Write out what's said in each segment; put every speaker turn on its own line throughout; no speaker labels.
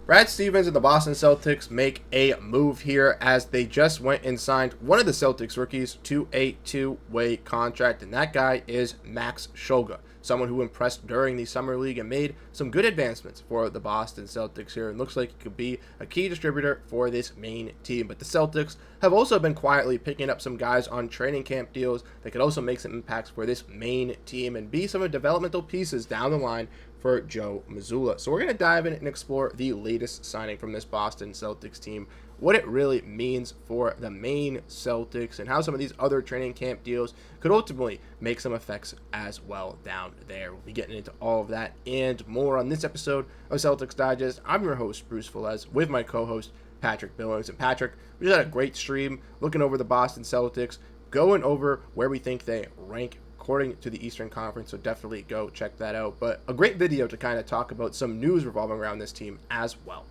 Brad Stevens and the Boston Celtics make a move here as they just went and signed one of the Celtics rookies to a two-way contract, and that guy is Max Shulga, someone who impressed during the Summer League and made some good advancements for the Boston Celtics here, and looks like he could be a key distributor for this main team. But the Celtics have also been quietly picking up some guys on training camp deals that could also make some impacts for this main team and be some of the developmental pieces down the line for Joe Mazzulla. So we're going to dive in and explore the latest signing from this Boston Celtics team, what it really means for the main Celtics, and how some of these other training camp deals could ultimately make some effects as well down there. We'll be getting into all of that and more on this episode of Celtics Digest. I'm your host, Bruce Veliz, with my co-host, Patrick Billings. And Patrick, we just had a great stream looking over the Boston Celtics, going over where we think they rank according to the Eastern Conference, so definitely go check that out. But a great video to kind of talk about some news revolving around this team as well.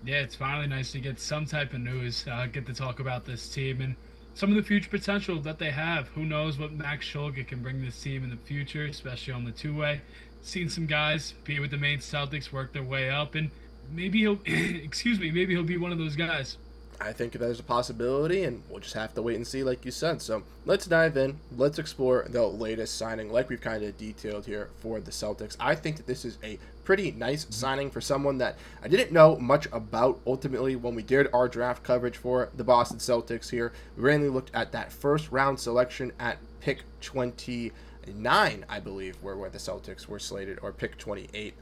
Yeah, it's finally nice to get some type of news, get to talk about this team and some of the future potential that they have. Who knows what Max Shulga can bring this team in the future, especially on the two-way. Seen some guys be with the main Celtics, work their way up, and maybe he'll, maybe he'll be one of those guys.
I think there's a possibility, and we'll just have to wait and see, like you said. So let's dive in. Let's explore the latest signing, like we've kind of detailed here for the Celtics. I think that this is a pretty nice signing for someone that I didn't know much about ultimately when we did our draft coverage for the Boston Celtics here. We mainly looked at that first round selection at pick 29, I believe, where the Celtics were slated, or pick 28.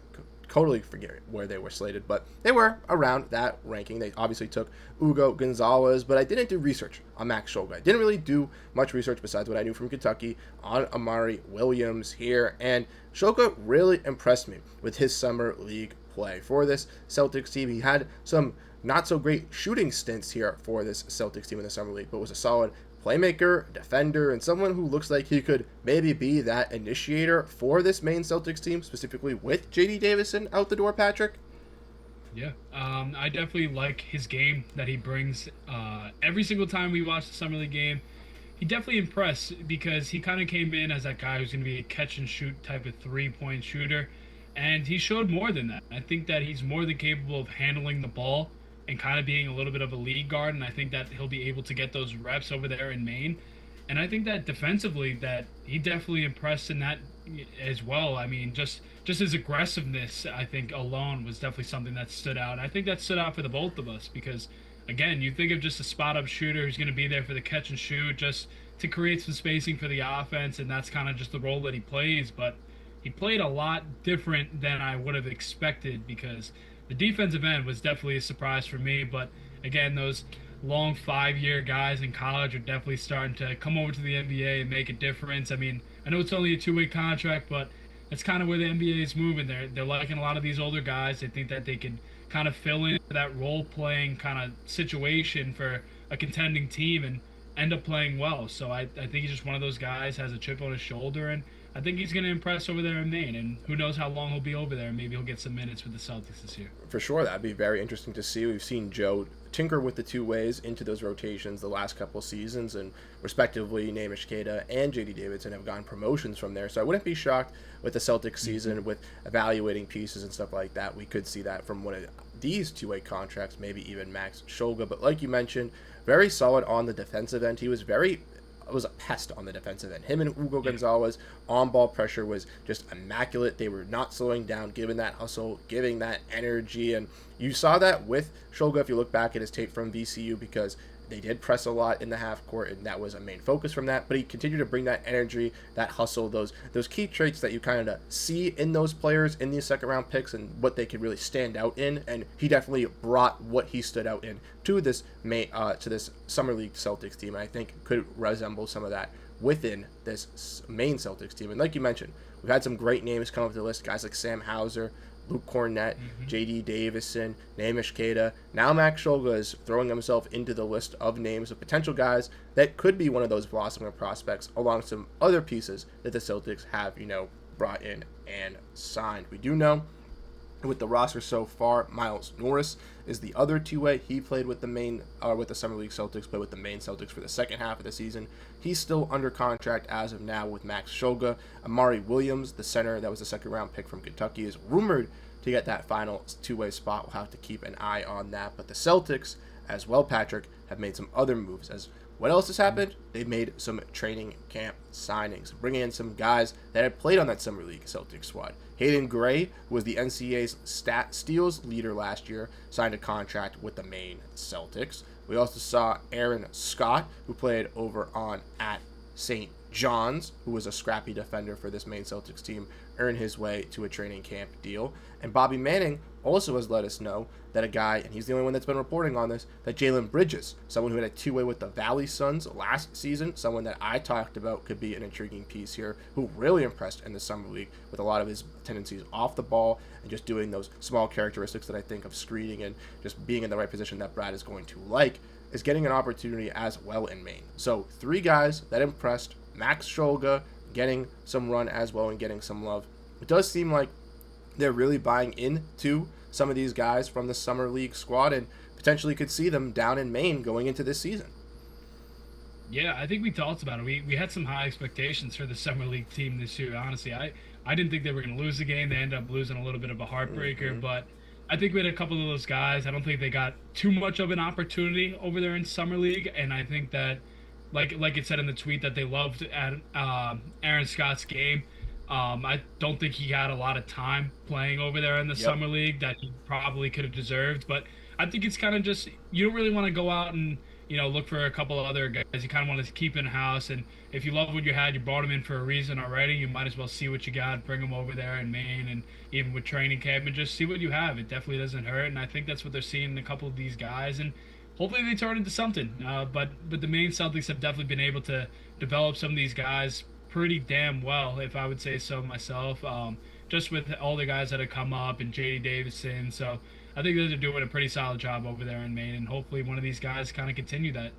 Totally forget where they were slated, but they were around that ranking. They obviously took Hugo Gonzalez, but I didn't do research on Max Shulga. I didn't really do much research besides what I knew from Kentucky on Amari Williams here, and Shulga really impressed me with his summer league play. For this Celtics team, he had some not so great shooting stints here for this Celtics team in the summer league, but was a solid playmaker, defender, and someone who looks like he could maybe be that initiator for this main Celtics team, specifically with JD Davison out the door, Patrick.
Yeah, I definitely like his game that he brings. Every single time we watch the Summer League game, he definitely impressed because he kind of came in as that guy who's going to be a catch-and-shoot type of three-point shooter, and he showed more than that. I think that he's more than capable of handling the ball and kind of being a little bit of a lead guard, and I think that he'll be able to get those reps over there in Maine. And I think that defensively that he definitely impressed in that as well. I mean, just his aggressiveness, I think, alone was definitely something that stood out. And I think that stood out for the both of us because, again, you think of just a spot-up shooter who's going to be there for the catch and shoot, just to create some spacing for the offense, and that's kind of just the role that he plays. But he played a lot different than I would have expected because the defensive end was definitely a surprise for me, but again, those long 5-year guys in college are definitely starting to come over to the NBA and make a difference. I mean, I know it's only a two-way contract, but that's kind of where the NBA is moving. They're liking a lot of these older guys. They think that they can kind of fill in that role-playing kind of situation for a contending team and end up playing well. So I think he's just one of those guys, has a chip on his shoulder, and I think he's going to impress over there in Maine, and who knows how long he'll be over there. Maybe he'll get some minutes with the Celtics this year.
For sure, that'd be very interesting to see. We've seen Joe tinker with the two ways into those rotations the last couple seasons, and respectively, Namish Keita and JD Davidson have gotten promotions from there. So I wouldn't be shocked with the Celtics season with evaluating pieces and stuff like that. We could see that from one of these two-way contracts, maybe even Max Shulga. But like you mentioned, very solid on the defensive end. He was a pest on the defensive end. Him and Hugo Gonzalez, on-ball pressure was just immaculate. They were not slowing down, giving that hustle, giving that energy, and you saw that with Shulga if you look back at his tape from VCU, because they did press a lot in the half court, and that was a main focus from that. But he continued to bring that energy, that hustle, those key traits that you kind of see in those players in these second-round picks and what they could really stand out in. And he definitely brought what he stood out in to this Summer League Celtics team. And I think could resemble some of that within this main Celtics team. And like you mentioned, we've had some great names come up to the list, guys like Sam Hauser, Luke Cornett, JD Davison, Namish Keita. Now Max Shulga is throwing himself into the list of names of potential guys that could be one of those blossoming prospects, along some other pieces that the Celtics have, brought in and signed. We do know with the roster so far, Miles Norris is the other two-way. He played with the Summer League Celtics, played with the main Celtics for the second half of the season. He's still under contract as of now with Max Shulga. Amari Williams, the center that was a second-round pick from Kentucky, is rumored to get that final two-way spot. We'll have to keep an eye on that. But the Celtics, as well, Patrick, have made some other moves. As what else has happened? They've made some training camp signings, bringing in some guys that had played on that Summer League Celtics squad. Hayden Gray, who was the NCAA's steals leader last year, signed a contract with the Maine Celtics. We also saw Aaron Scott, who played over on at St. John's, who was a scrappy defender for this Maine Celtics team, earn his way to a training camp deal. And Bobby Manning also has let us know that a guy, and he's the only one that's been reporting on this, that Jalen Bridges, someone who had a two-way with the Valley Suns last season, someone that I talked about could be an intriguing piece here, who really impressed in the Summer League with a lot of his tendencies off the ball and just doing those small characteristics that I think of screening and just being in the right position that Brad is going to like, is getting an opportunity as well in Maine. So 3 guys that impressed. Max Scholga getting some run as well and getting some love. It does seem like they're really buying into some of these guys from the Summer League squad and potentially could see them down in Maine going into this season.
Yeah, I think we talked about it. We had some high expectations for the Summer League team this year. Honestly, I didn't think they were going to lose the game. They ended up losing a little bit of a heartbreaker, but I think we had a couple of those guys. I don't think they got too much of an opportunity over there in Summer League, and I think that, like it said in the tweet, that they loved at Aaron Scott's game. I don't think he had a lot of time playing over there in the Summer League that he probably could have deserved. But I think it's kind of just, you don't really want to go out and, look for a couple of other guys. You kind of want to keep in-house. And if you love what you had, you brought them in for a reason already. You might as well see what you got, bring them over there in Maine, and even with training camp, and just see what you have. It definitely doesn't hurt. And I think that's what they're seeing in a couple of these guys. And hopefully they turn into something. But the Maine Celtics have definitely been able to develop some of these guys pretty damn well, if I would say so myself, just with all the guys that have come up and J.D. Davison. So I think they're doing a pretty solid job over there in Maine, and hopefully one of these guys kind of continue that.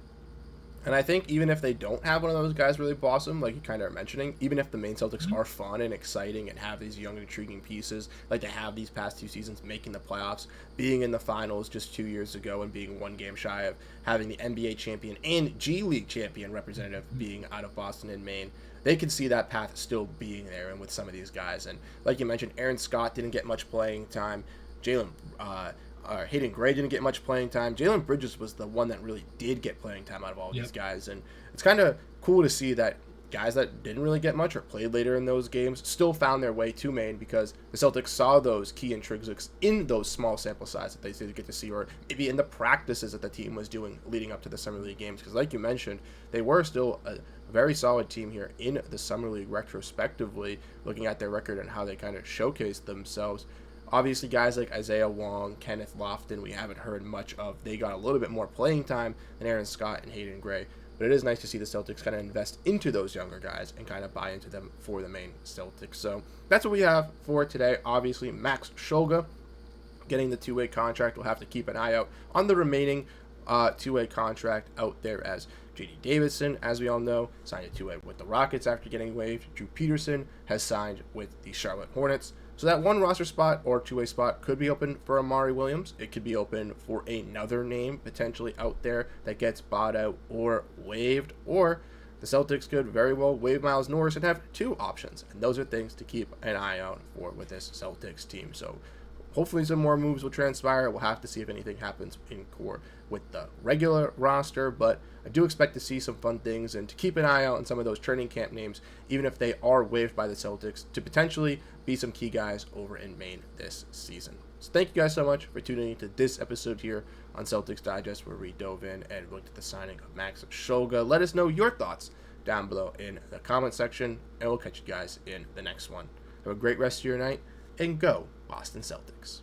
And I think even if they don't have one of those guys really blossom, like you kind of are mentioning, even if the Maine Celtics are fun and exciting and have these young and intriguing pieces, like they have these past 2 seasons, making the playoffs, being in the finals just 2 years ago and being 1 game shy of having the NBA champion and G League champion representative being out of Boston and Maine, they can see that path still being there and with some of these guys. And like you mentioned, Aaron Scott didn't get much playing time. Hayden Gray didn't get much playing time. Jalen Bridges was the one that really did get playing time out of all these guys. And it's kind of cool to see that guys that didn't really get much or played later in those games still found their way to Maine, because the Celtics saw those key intrinsics in those small sample size that they did get to see, or maybe in the practices that the team was doing leading up to the Summer League games. Because like you mentioned, they were still a very solid team here in the Summer League retrospectively, looking at their record and how they kind of showcased themselves. Obviously, guys like Isaiah Wong, Kenneth Lofton, we haven't heard much of. They got a little bit more playing time than Aaron Scott and Hayden Gray. But it is nice to see the Celtics kind of invest into those younger guys and kind of buy into them for the Maine Celtics. So that's what we have for today. Obviously, Max Scholga getting the 2-way contract. We'll have to keep an eye out on the remaining 2-way contract out there, as J.D. Davison, as we all know, signed a 2-way with the Rockets after getting waived. Drew Peterson has signed with the Charlotte Hornets. So that one roster spot or 2-way spot could be open for Amari Williams. It could be open for another name potentially out there that gets bought out or waived. Or the Celtics could very well waive Miles Norris and have 2 options. And those are things to keep an eye out for with this Celtics team. So hopefully some more moves will transpire. We'll have to see if anything happens in core with the regular roster, but I do expect to see some fun things and to keep an eye out on some of those training camp names, even if they are waived by the Celtics, to potentially be some key guys over in Maine this season. So thank you guys so much for tuning into this episode here on Celtics Digest, where we dove in and looked at the signing of Max Scholga. Let us know your thoughts down below in the comment section, and we'll catch you guys in the next one. Have a great rest of your night, and go Boston Celtics.